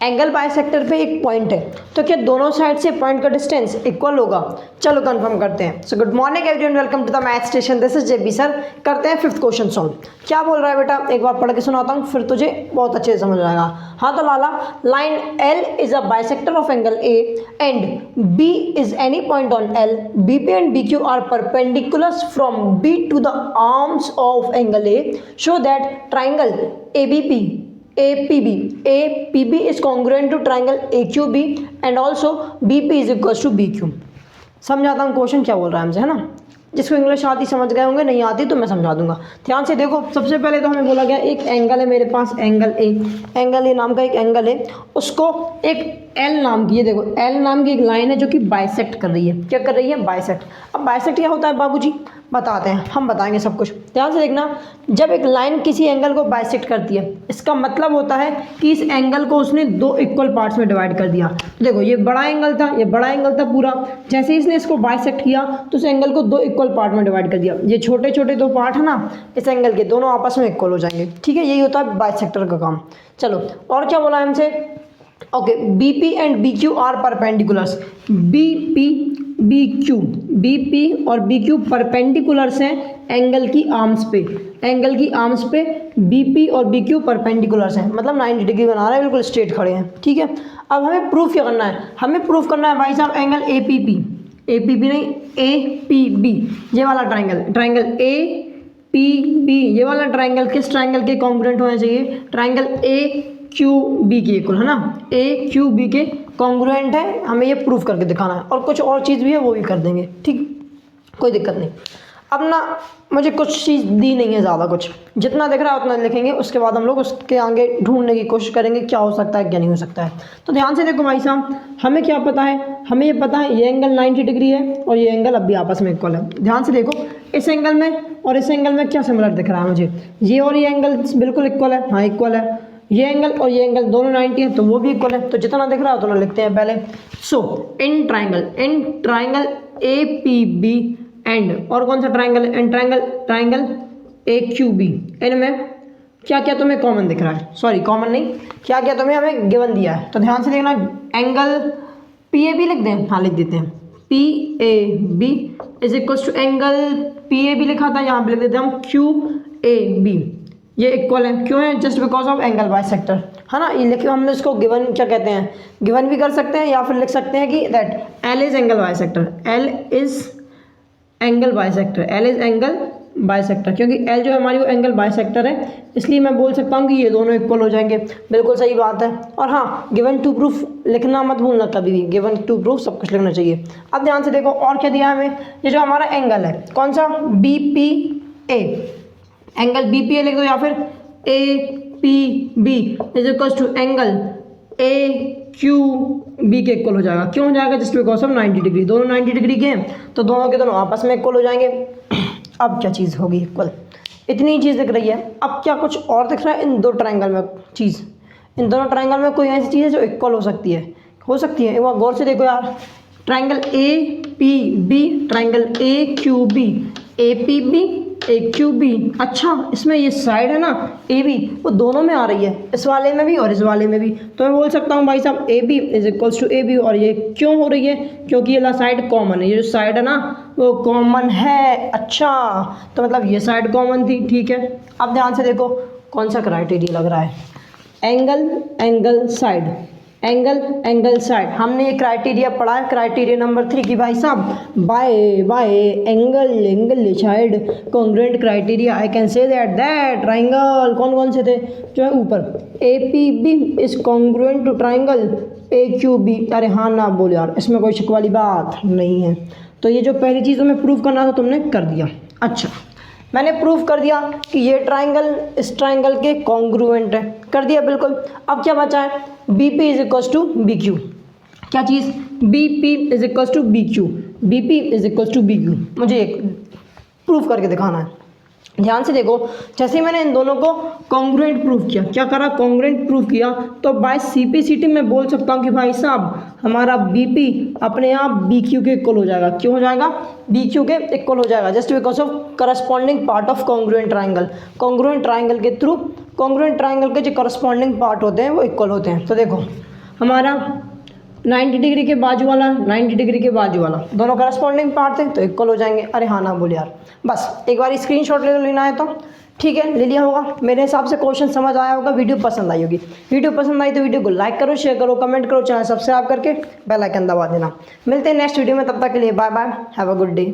Angle bisector पे एक point है, तो क्या दोनों साइड से पॉइंट का डिस्टेंस इक्वल होगा? चलो कंफर्म करते हैं। So good morning everyone, welcome to the math station, this is JB sir. करते हैं फिफ्थ क्वेश्चन सॉल्व। क्या बोल रहा है बेटा, एक बार पढ़ के सुनाता हूँ, फिर तुझे बहुत अच्छे से समझ आएगा। हाँ तो लाला, line L is a bisector of angle A and B is any point on L, B P and B Q are perpendiculars from B to the arms of angle A, show that triangle ABP APB is congruent to triangle AQB and also BP is equals to BQ। समझाता हूँ question क्या बोल रहा है हमसे, है ना। जिसको इंग्लिश आती समझ गए होंगे, नहीं आती तो मैं समझा दूंगा। ध्यान से देखो, सबसे पहले तो हमें बोला गया एक एंगल है मेरे पास, एंगल ए नाम का एक एंगल है, उसको एक एल नाम की, ये देखो एल नाम की एक लाइन है जो कि बाइसेक्ट कर रही है। क्या कर रही है? बाइसेक्ट। अब बाइसेक्ट क्या होता है बाबूजी? बताते हैं, हम बताएंगे सब कुछ। ध्यान से देखना, जब एक लाइन किसी एंगल को बाइसेक्ट करती है, इसका मतलब होता है कि इस एंगल को उसने दो इक्वल पार्ट्स में डिवाइड कर दिया। देखो ये बड़ा एंगल था, ये बड़ा एंगल था पूरा, जैसे इसने इसको बाइसेक्ट किया तो उस एंगल को दो इक्वल पार्ट में डिवाइड कर दिया। ये छोटे छोटे दो पार्ट है ना इस एंगल के, दोनों आपस में इक्वल हो जाएंगे। ठीक है, यही होता है बाइसेक्टर का काम। चलो और क्या बोला है हमसे? Okay, BP and BQ are perpendiculars. BP और BQ परपेंडिकुलर्स हैं एंगल की आर्म्स पे। एंगल की आर्म्स पे BP और BQ परपेंडिकुलर्स हैं, मतलब 90 डिग्री बना रहे हैं, बिल्कुल स्ट्रेट खड़े हैं। ठीक है, अब हमें प्रूफ क्या करना है? हमें प्रूफ करना है भाई साहब एंगल APB नहीं APB, ये वाला ट्राइंगल APB, ये वाला ट्राइंगल किस ट्राइंगल के कॉन्ग्रुएंट होना चाहिए? ट्राइंगल AQB के इक्वल, है ना। AQB के कॉन्ग्रुएंट है, हमें ये प्रूफ करके दिखाना है। और कुछ और चीज़ भी है वो भी कर देंगे, ठीक, कोई दिक्कत नहीं। अब ना मुझे कुछ चीज़ दी नहीं है ज़्यादा, कुछ जितना दिख रहा है उतना लिखेंगे, उसके बाद हम लोग उसके आगे ढूंढने की कोशिश करेंगे क्या हो सकता है क्या नहीं हो सकता है। तो ध्यान से देखो भाई साहब, हमें क्या पता है? हमें ये पता है ये एंगल 90 डिग्री है और ये एंगल अब भी आपस में इक्वल है। ध्यान से देखो, इस एंगल में और इस एंगल में क्या सिमिलर दिख रहा है मुझे? ये और ये एंगल बिल्कुल इक्वल है, हाँ इक्वल है। ये एंगल और ये एंगल दोनों 90 है तो वो भी इक्वल है, तो जितना दिख रहा है उतना लिखते हैं पहले। सो इन ट्राइंगल APB एंड और कौन सा ट्राइंगल है? एंड ट्राइंगल AQB, इनमें क्या क्या तुम्हें कॉमन दिख रहा है? सॉरी कॉमन नहीं, क्या क्या तुम्हें हमें गिवन दिया है? तो ध्यान से देखना, एंगल PAB लिख दें, हाँ लिख देते हैं। PAB is equals to angle PAB लिखा था, यहाँ पे लिख देते हैं हम QAB। ये इक्वल है, क्यों है? Just because of angle bisector, है ना। ये लिखे हमने इसको गिवन क्या कहते हैं, गिवन भी कर सकते हैं या फिर लिख सकते हैं कि that L is angle bisector, L is angle bisector, क्योंकि L जो है हमारी वो एंगल बाइसेक्टर है, इसलिए मैं बोल सकता हूँ कि ये दोनों इक्वल हो जाएंगे। बिल्कुल सही बात है। और हाँ, गिवन टू प्रूफ लिखना मत भूलना कभी भी, गिवन टू प्रूफ सब कुछ लिखना चाहिए। अब ध्यान से देखो और क्या दिया है हमें। ये जो हमारा एंगल है कौन सा? BPA, एंगल BPA लिख दो या फिर APB is equals to angle AQB के इक्वल हो जाएगा। क्यों हो जाएगा? जस्ट बिकॉज ऑफ 90 डिग्री, दोनों 90 डिग्री के हैं तो दोनों के दोनों आपस में इक्वल हो जाएंगे। अब क्या चीज़ होगी इक्वल? इतनी चीज़ दिख रही है, अब क्या कुछ और दिख रहा है इन दो ट्राइंगल में? चीज़ इन दोनों ट्राइंगल में कोई ऐसी चीज़ है जो इक्वल हो सकती है? एक बार गौर से देखो यार, triangle APB, triangle AQB, APB AQB। अच्छा, इसमें ये साइड है ना AB, वो दोनों में आ रही है, इस वाले में भी और इस वाले में भी। तो मैं बोल सकता हूँ भाई साहब AB is equals to AB। और ये क्यों हो रही है? क्योंकि ये साइड कॉमन है, ये जो साइड है ना वो कॉमन है। अच्छा, तो मतलब ये साइड कॉमन थी, ठीक है। अब ध्यान से देखो कौन सा क्राइटेरिया लग रहा है। एंगल साइड, हमने ये क्राइटेरिया पढ़ा है, क्राइटेरिया नंबर 3 की भाई साहब, by angle side congruent criteria. I can say that triangle कौन से थे जो है ऊपर, APB is congruent to triangle AQB। अरे हाँ ना बोल यार, इसमें कोई शक वाली बात नहीं है। तो ये जो पहली चीज़ तुम्हें प्रूव करना था तुमने कर दिया। अच्छा, मैंने प्रूफ कर दिया कि ये ट्राइंगल इस ट्राइंगल के कॉन्ग्रुएंट है, कर दिया बिल्कुल। अब क्या बचा है? BP is equals to BQ। क्या चीज़? BP is equals to BQ, BP is equals to BQ। मुझे एक प्रूफ करके दिखाना है। ध्यान से देखो, जैसे ही मैंने इन दोनों को कॉन्ग्रुएंट प्रूव किया, क्या करा, कॉन्ग्रुएंट प्रूव किया, तो बाय सीपीसीटी मैं बोल सकता हूँ कि भाई साहब हमारा बीपी अपने आप बीक्यू के इक्वल हो जाएगा। क्यों हो जाएगा? बीक्यू के इक्वल हो जाएगा, just because of corresponding part of congruent triangle. Congruent triangle के थ्रू कॉन्ग्रुएंट ट्राइंगल के जो करस्पॉन्डिंग पार्ट होते हैं वो इक्वल होते हैं। तो देखो हमारा 90 डिग्री के बाजू वाला, 90 डिग्री के बाजू वाला, दोनों करस्पॉन्डिंग पार्ट थे तो इक्वल हो जाएंगे। अरे हाँ ना बोल यार, बस एक बार स्क्रीनशॉट ले लेना है तो ठीक है, ले लिया होगा। मेरे हिसाब से क्वेश्चन समझ आया होगा, वीडियो पसंद आई होगी। वीडियो पसंद आई तो वीडियो को लाइक करो, शेयर करो, कमेंट करो, चैनल सब्सक्राइब करके बेल आइकन दबा देना। मिलते हैं नेक्स्ट वीडियो में, तब तक के लिए bye bye, have a good day.